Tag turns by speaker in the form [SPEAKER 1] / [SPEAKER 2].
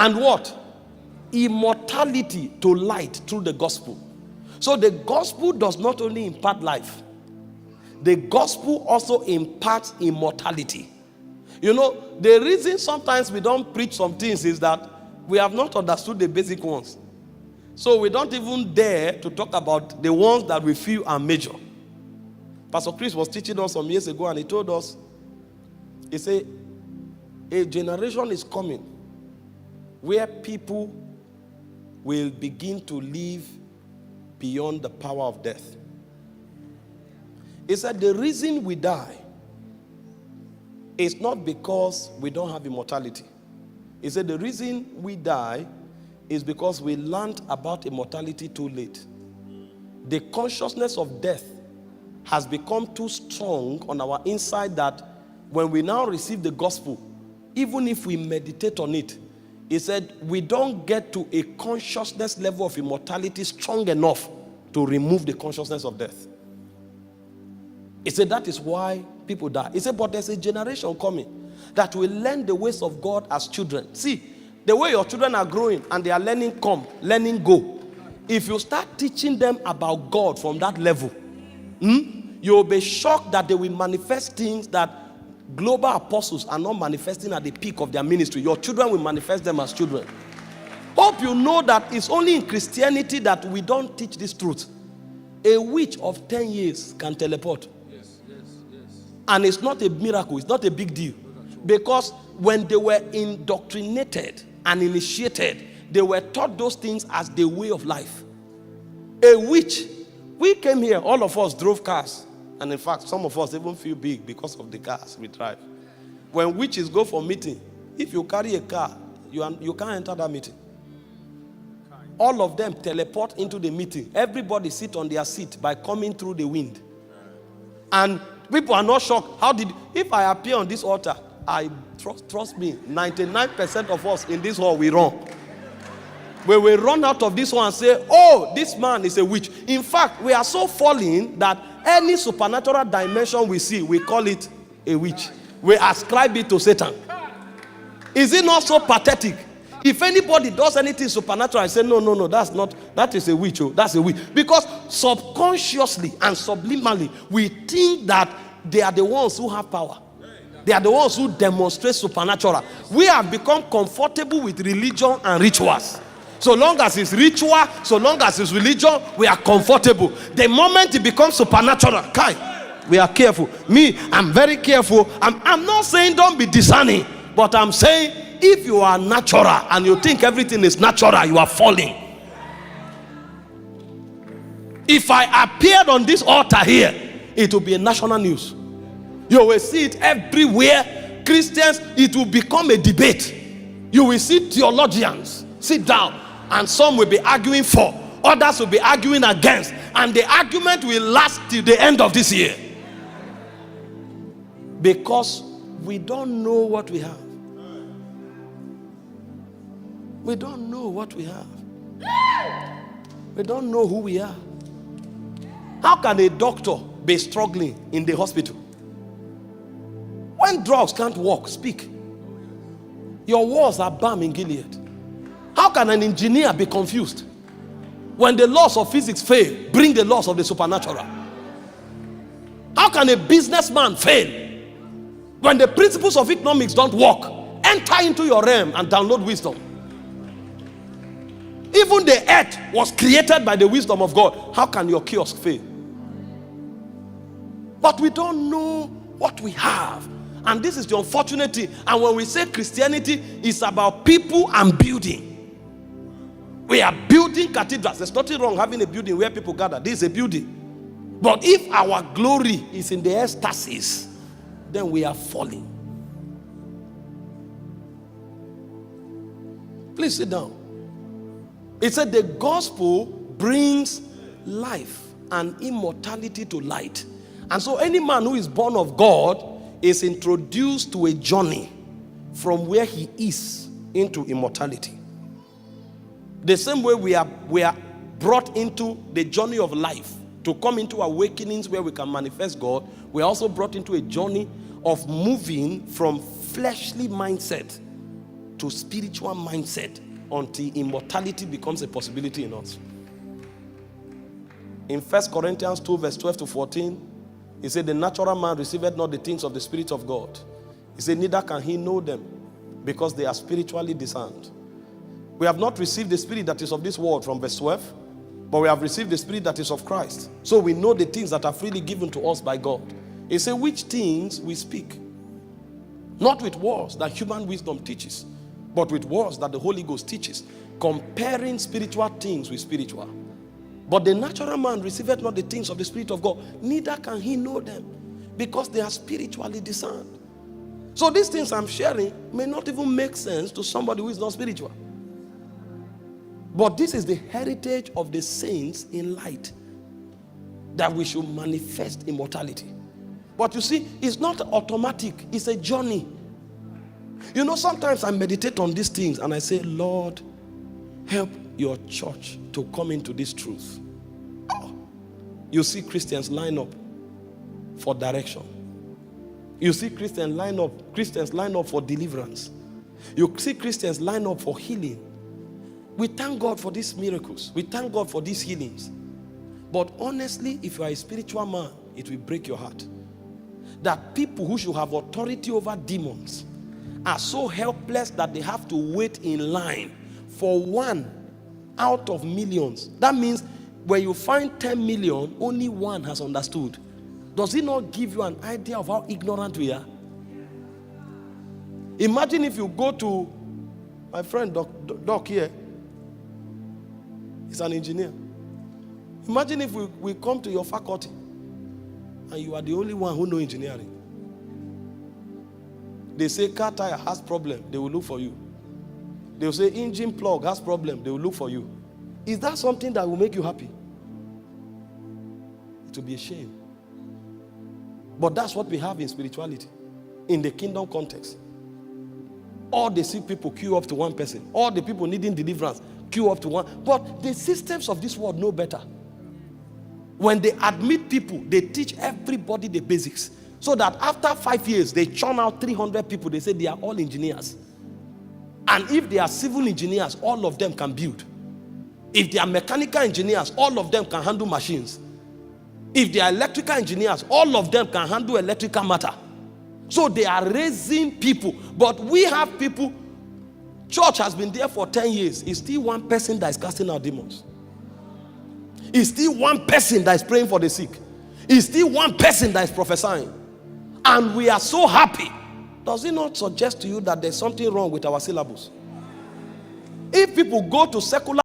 [SPEAKER 1] And what? Immortality to light through the gospel. So the gospel does not only impart life, the gospel also imparts immortality. You know, the reason sometimes we don't preach some things is that we have not understood the basic ones. So we don't even dare to talk about the ones that we feel are major. Pastor Chris was teaching us some years ago, and he told us, he said, a generation is coming where people will begin to live beyond the power of death. He said the reason we die is not because we don't have immortality. He said the reason we die is because we learned about immortality too late. The consciousness of death has become too strong on our inside that when we now receive the gospel, even if we meditate on it, he said we don't get to a consciousness level of immortality strong enough to remove the consciousness of death. He said that is why people die. He said, but there's a generation coming that will learn the ways of God as children. See, the way your children are growing and they are learning come, learning go. If you start teaching them about God from that level, you'll be shocked that they will manifest things that global apostles are not manifesting at the peak of their ministry. Your children will manifest them as children. Hope you know that it's only in Christianity that we don't teach this truth. A witch of 10 years can teleport. Yes. And it's not a miracle. It's not a big deal. Because when they were indoctrinated and initiated, they were taught those things as the way of life. A witch. We came here, all of us drove cars. And in fact, some of us even feel big because of the cars we drive. When witches go for meeting, if you carry a car, you can't enter that meeting. All of them teleport into the meeting. Everybody sit on their seat by coming through the wind. And people are not shocked. If I appear on this altar, trust me, 99% of us in this hall, we run. We will run out of this one and say, oh, this man is a witch. In fact, we are so fallen that any supernatural dimension we see, we call it a witch. We ascribe it to Satan. Is it not so pathetic? If anybody does anything supernatural, I say, no, that is a witch. Oh, that's a witch. Because subconsciously and subliminally, we think that they are the ones who have power. They are the ones who demonstrate supernatural. We have become comfortable with religion and rituals. So long as it's ritual, so long as it's religion, we are comfortable. The moment it becomes supernatural, we are careful. Me, I'm very careful. I'm not saying don't be discerning, but I'm saying if you are natural and you think everything is natural, you are falling. If I appeared on this altar here, it will be a national news. You will see it everywhere. Christians, it will become a debate. You will see theologians sit down, and some will be arguing for, others will be arguing against, and the argument will last till the end of this year. Because we don't know what we have. We don't know what we have. We don't know who we are. How can a doctor be struggling in the hospital? When drugs can't work, speak. Your walls are balm in Gilead. How can an engineer be confused? When the laws of physics fail, bring the laws of the supernatural. How can a businessman fail? When the principles of economics don't work, enter into your realm and download wisdom. Even the earth was created by the wisdom of God. How can your kiosk fail? But we don't know what we have. And this is the unfortunate thing. And when we say Christianity is about people and building, we are building cathedrals. There's nothing wrong having a building where people gather. This is a building. But if our glory is in the ecstasies, then we are falling. Please sit down. It said the gospel brings life and immortality to light. And so any man who is born of God is introduced to a journey from where he is into immortality. The same way we are brought into the journey of life to come into awakenings where we can manifest God, we are also brought into a journey of moving from fleshly mindset to spiritual mindset until immortality becomes a possibility in us. In 1 Corinthians 2 verse 12 to 14, he said, the natural man receiveth not the things of the Spirit of God. He said, neither can he know them, because they are spiritually discerned. We have not received the spirit that is of this world, from verse 12, but we have received the Spirit that is of Christ. So we know the things that are freely given to us by God. He said, which things we speak, not with words that human wisdom teaches, but with words that the Holy Ghost teaches, comparing spiritual things with spiritual. But the natural man receiveth not the things of the Spirit of God, neither can he know them, because they are spiritually discerned. So these things I'm sharing may not even make sense to somebody who is not spiritual. But this is the heritage of the saints in light, that we should manifest immortality. But you see, it's not automatic, it's a journey. You know, sometimes I meditate on these things and I say, Lord, help your church to come into this truth. Oh. You see Christians line up for direction. You see Christians line up for deliverance. You see Christians line up for healing. We thank God for these miracles. We thank God for these healings. But honestly, if you are a spiritual man, it will break your heart that people who should have authority over demons are so helpless that they have to wait in line for one out of millions. That means when you find 10 million, only one has understood. Does it not give you an idea of how ignorant we are? Imagine if you go to my friend Doc here. He's an engineer. Imagine if we come to your faculty and you are the only one who knows engineering. They say car tire has problem, they will look for you. They will say engine plug has problem, they will look for you. Is that something that will make you happy? It will be a shame. But that's what we have in spirituality, in the kingdom context. All the sick people queue up to one person. All the people needing deliverance queue up to one. But the systems of this world know better. When they admit people, they teach everybody the basics. So that after 5 years, they churn out 300 people. They say they are all engineers. And if they are civil engineers, all of them can build. If they are mechanical engineers, all of them can handle machines. If they are electrical engineers, all of them can handle electrical matter. So they are raising people. But we have people, church has been there for 10 years. It's still one person that is casting out demons. It's still one person that is praying for the sick. It's still one person that is prophesying. And we are so happy. Does it not suggest to you that there's something wrong with our syllabus? If people go to secular